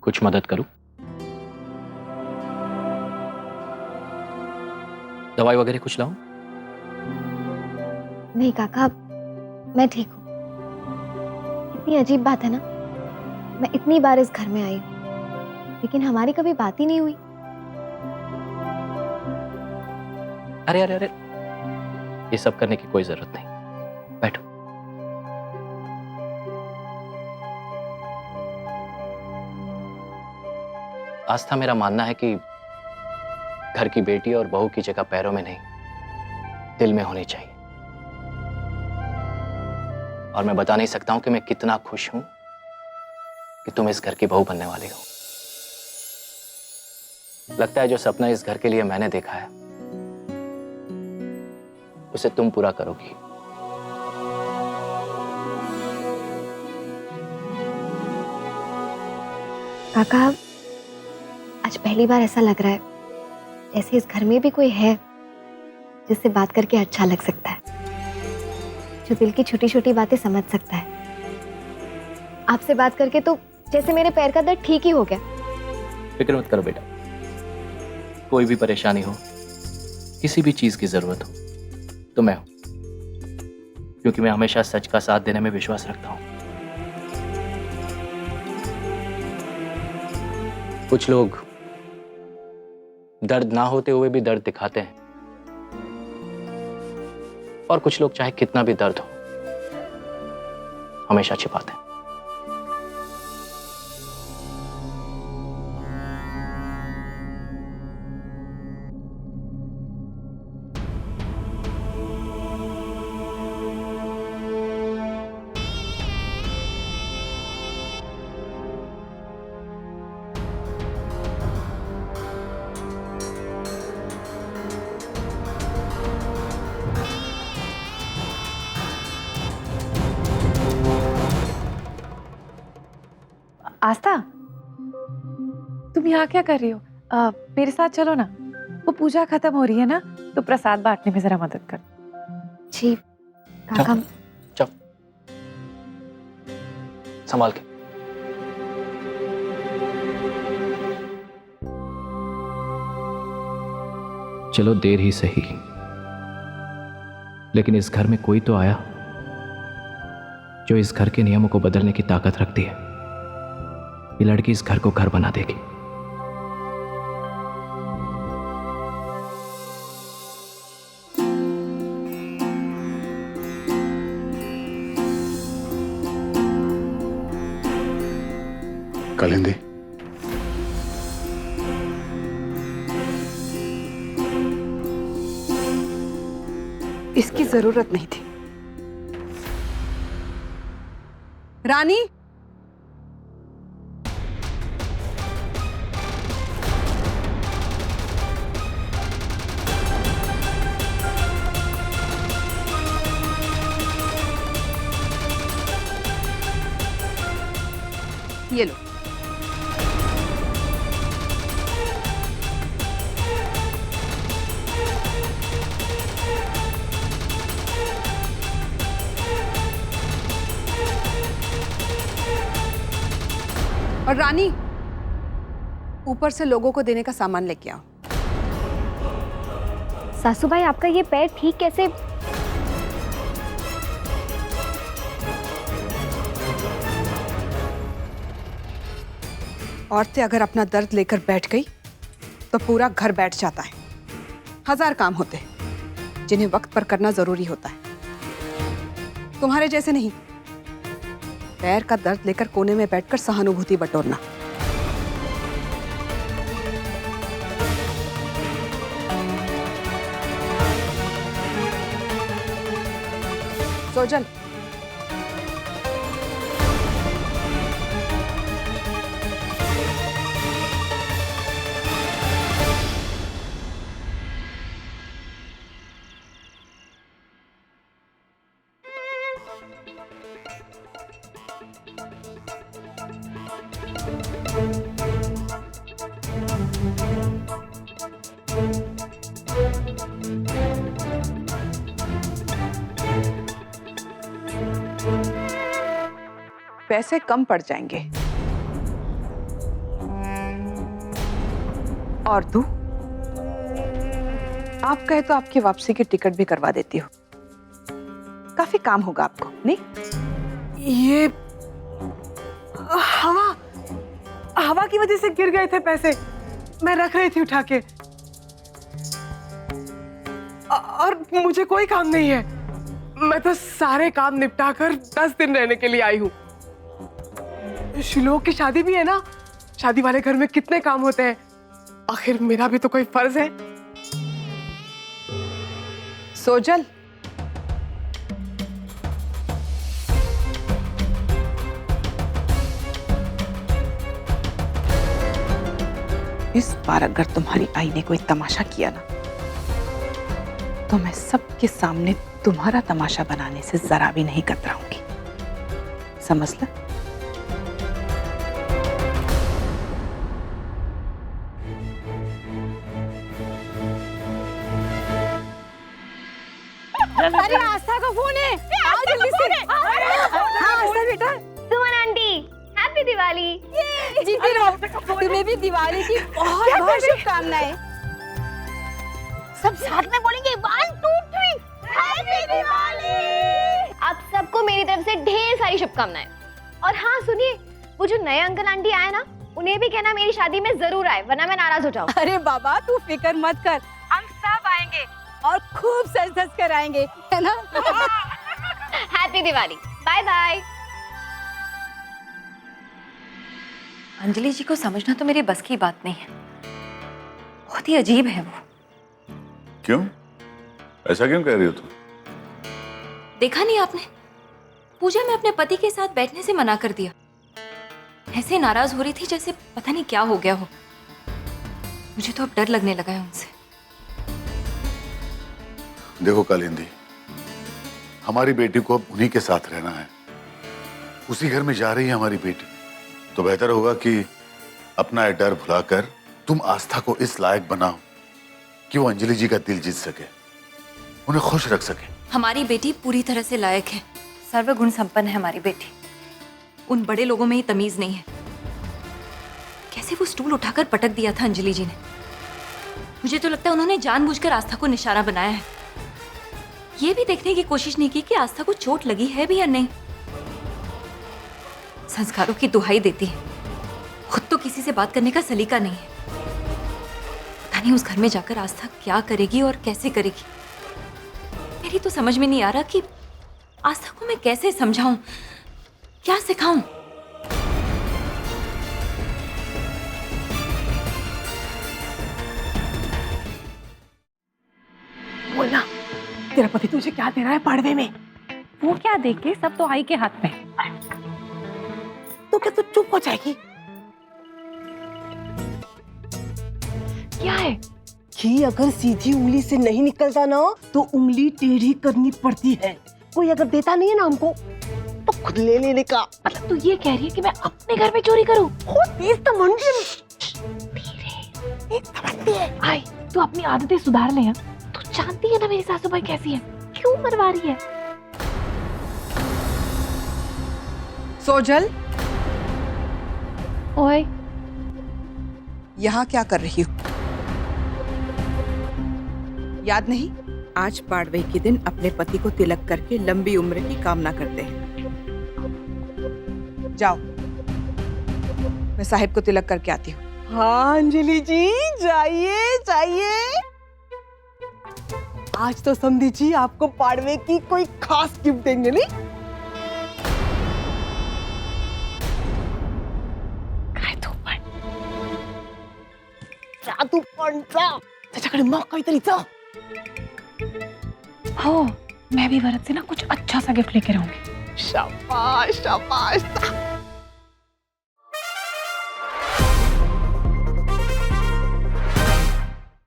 कुछ मदद करूं? दवाई वगैरह कुछ लाऊं? नहीं काका, मैं ठीक हूँ। इतनी अजीब बात है ना, मैं इतनी बार इस घर में आई हूँ लेकिन हमारी कभी बात ही नहीं हुई। अरे अरे अरे, ये सब करने की कोई जरूरत नहीं। बैठो। आस्था, मेरा मानना है कि घर की बेटी और बहू की जगह पैरों में नहीं, दिल में होनी चाहिए। और मैं बता नहीं सकता हूं कि मैं कितना खुश हूं कि तुम इस घर की बहू बनने वाली हो। लगता है जो सपना इस घर के लिए मैंने देखा है, उसे तुम पूरा करोगी। काका, आज पहली बार ऐसा लग रहा है जैसे इस घर में भी कोई है जिससे बात करके अच्छा लग सकता है, जो दिल की छोटी छोटी बातें समझ सकता है। आपसे बात करके तो जैसे मेरे पैर का दर्द ठीक ही हो गया। फिक्र मत करो बेटा, कोई भी परेशानी हो, किसी भी चीज की जरूरत हो तो मैं हूं, क्योंकि मैं हमेशा सच का साथ देने में विश्वास रखता हूं। कुछ लोग दर्द ना होते हुए भी दर्द दिखाते हैं, और कुछ लोग चाहे कितना भी दर्द हो हमेशा छिपाते हैं। आस्था, तुम यहाँ क्या कर रही हो? मेरे साथ चलो ना, वो पूजा खत्म हो रही है ना, तो प्रसाद बांटने में जरा मदद कर। जी काका। चल संभाल के। चलो देर ही सही, लेकिन इस घर में कोई तो आया जो इस घर के नियमों को बदलने की ताकत रखती है। ये लड़की इस घर को घर बना देगी। कालिंदी, इसकी जरूरत नहीं थी। रानी, ये लो। और रानी, ऊपर से लोगों को देने का सामान लेके आओ। सासू भाई, आपका ये पैर ठीक कैसे? औरतें अगर अपना दर्द लेकर बैठ गई तो पूरा घर बैठ जाता है। 1000 काम होते हैं जिन्हें वक्त पर करना जरूरी होता है। तुम्हारे जैसे नहीं, पैर का दर्द लेकर कोने में बैठकर सहानुभूति बटोरना। सोजल, पैसे कम पड़ जाएंगे। और तू? आप कहे तो आपकी वापसी की टिकट भी करवा देती हो, काफी काम होगा आपको, नहीं? ये हवा हवा की वजह से गिर गए थे पैसे, मैं रख रही थी उठा के। और मुझे कोई काम नहीं है, मैं तो सारे काम निपटा कर 10 दिन रहने के लिए आई हूँ। शिलोक की शादी भी है ना, शादी वाले घर में कितने काम होते हैं, आखिर मेरा भी तो कोई फर्ज है। सोजल, इस बार अगर तुम्हारी आई ने कोई तमाशा किया ना, तो मैं सबके सामने तुम्हारा तमाशा बनाने से जरा भी नहीं कतराऊंगी, समझ ल? अरे आस्था का फोन है, आओ जल्दी से। हाँ आस्था बेटा। सुमन आंटी, हैप्पी दिवाली। जीती रहो। तुम्हें भी दिवाली की बहुत बहुत शुभकामनाएं। सब साथ में बोलेंगे 1 2 3 हैप्पी दिवाली। आप सबको मेरी तरफ से ढेर सारी शुभकामनाएं। और हाँ सुनिए, वो जो नए अंकल आंटी आए ना, उन्हें भी कहना मेरी शादी में जरूर आए, वरना मैं नाराज हो जाऊँ। अरे बाबा तू फिक्र मत कर, हम सब आएंगे और खूब सज धज कर आएंगे, है ना? Happy Diwali, bye bye. Anjali ji को समझना तो मेरी बस की बात नहीं है, बहुत ही अजीब है वो। क्यों? ऐसा क्यों कह रही हो तुम? देखा नहीं आपने, पूजा में अपने पति के साथ बैठने से मना कर दिया। ऐसे नाराज हो रही थी जैसे पता नहीं क्या हो गया हो। मुझे तो अब डर लगने लगा है उनसे। देखो कालिंदी, हमारी बेटी को अब उन्हीं के साथ रहना है, उसी घर में जा रही है हमारी बेटी, तो बेहतर होगा कि अपना ये डर भुलाकर तुम आस्था को इस लायक बनाओ कि वो अंजलि जी का दिल जीत सके, उन्हें खुश रख सके। हमारी बेटी पूरी तरह से लायक है, सर्वगुण संपन्न है हमारी बेटी। उन बड़े लोगों में ही तमीज नहीं है। कैसे वो स्टूल उठाकर पटक दिया था अंजलि जी ने। मुझे तो लगता है उन्होंने जानबूझकर आस्था को निशाना बनाया है, ये भी देखने की कोशिश नहीं की कि आस्था को चोट लगी है भी या नहीं। संस्कारों की दुहाई देती है, खुद तो किसी से बात करने का सलीका नहीं है। पता नहीं उस घर में जाकर आस्था क्या करेगी और कैसे करेगी। मेरी तो समझ में नहीं आ रहा कि आस्था को मैं कैसे समझाऊं, क्या सिखाऊं। बोलना, तेरा पति तुझे क्या दे रहा है पाड़वे में? वो क्या देखे, सब तो आई के हाथ में। तो क्या तू चुप हो जाएगी? क्या है? कि अगर सीधी उंगली से नहीं निकलता ना, तो उंगली टेढ़ी करनी पड़ती है। कोई अगर देता नहीं है ना हमको, तो खुद ले लेने का। मतलब तू ये कह रही है कि मैं अपने घर में चोरी करूं? हो तेज तो मंडी एक समझती है। आई, तू अपनी आदतें सुधार ले। तू जानती है ना मेरी सासू माँ कैसी है, क्यों मरवा रही है? सोजल, ओए, यहाँ क्या कर रही हो? याद नहीं, आज पाड़वे के दिन अपने पति को तिलक करके लंबी उम्र की कामना करते हैं। जाओ, मैं साहिब को तिलक करके आती हूँ। हाँ अंजलि जी, जाइए जाइए। आज तो समझी जी आपको पाड़वे की कोई खास गिफ्ट देंगे नहीं? काय तू पण? जा तू पण जा, त्याच्याकडे मग काहीतरी जा। हो, मैं भी भरत से ना कुछ अच्छा सा गिफ्ट लेके रहूंगी। शाबाश शाबाश।